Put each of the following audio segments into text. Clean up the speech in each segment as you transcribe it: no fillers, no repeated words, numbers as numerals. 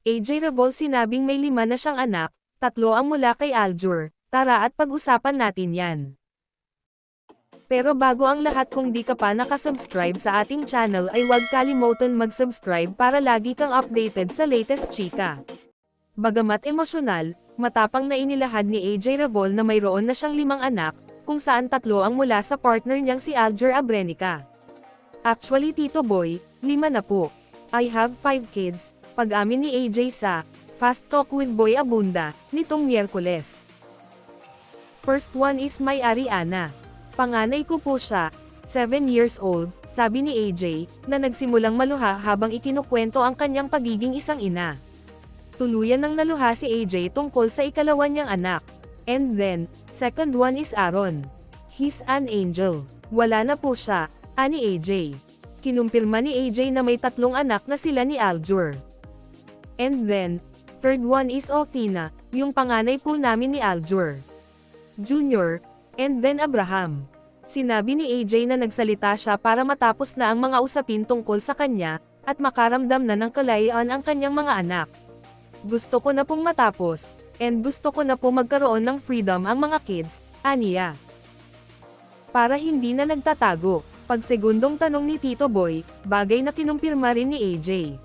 AJ Revol sinabing may 5 na siyang anak, 3 ang mula kay Aljur. Tara at pag-usapan natin yan. Pero bago ang lahat, kung di ka pa nakasubscribe sa ating channel ay huwag kalimutan mag-subscribe para lagi kang updated sa latest chika. Bagamat emosyonal, matapang na inilahad ni AJ Revol na mayroon na siyang 5 anak, kung saan 3 ang mula sa partner niyang si Aljur Abrenica. Actually Tito Boy, 5 na po. I have 5 kids, pag-amin ni AJ sa Fast Talk with Boy Abunda, nitong Miyerkules. First one is my Ariana. Panganay ko po siya, 7 years old, sabi ni AJ, na nagsimulang maluha habang ikinukwento ang kanyang pagiging isang ina. Tuluyan nang naluha si AJ tungkol sa ikalawa niyang anak. And then, second one is Aaron. He's an angel. Wala na po siya, ani AJ. Kinumpirma ni AJ na may 3 anak na sila ni Aljur. And then, third one is Othina, yung panganay po namin ni Aljur Jr., and then Abraham. Sinabi ni AJ na nagsalita siya para matapos na ang mga usapin tungkol sa kanya, at makaramdam na ng kalayaan ang kanyang mga anak. Gusto ko na pong matapos, and gusto ko na po magkaroon ng freedom ang mga kids, aniya. Para hindi na nagtatago, pag segundong tanong ni Tito Boy, bagay na kinumpirma rin ni AJ.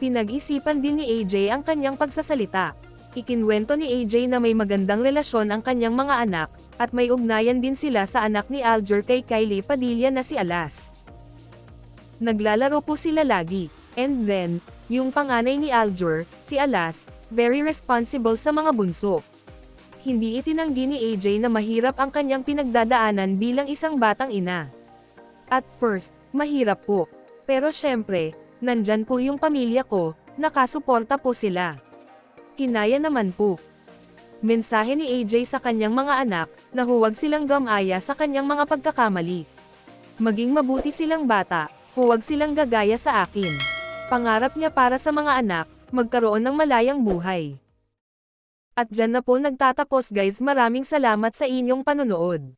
Pinag-isipan din ni AJ ang kanyang pagsasalita. Ikinwento ni AJ na may magandang relasyon ang kanyang mga anak, at may ugnayan din sila sa anak ni Aljur kay Kylie Padilla na si Alas. Naglalaro po sila lagi, and then, yung panganay ni Aljur, si Alas, very responsible sa mga bunso. Hindi itinanggi ni AJ na mahirap ang kanyang pinagdadaanan bilang isang batang ina. At first, mahirap po. Pero syempre, nandyan po yung pamilya ko, nakasuporta po sila. Kinaya naman po. Mensahe ni AJ sa kanyang mga anak, na huwag silang gamaya sa kanyang mga pagkakamali. Maging mabuti silang bata, huwag silang gagaya sa akin. Pangarap niya para sa mga anak, magkaroon ng malayang buhay. At dyan na po nagtatapos guys, maraming salamat sa inyong panonood.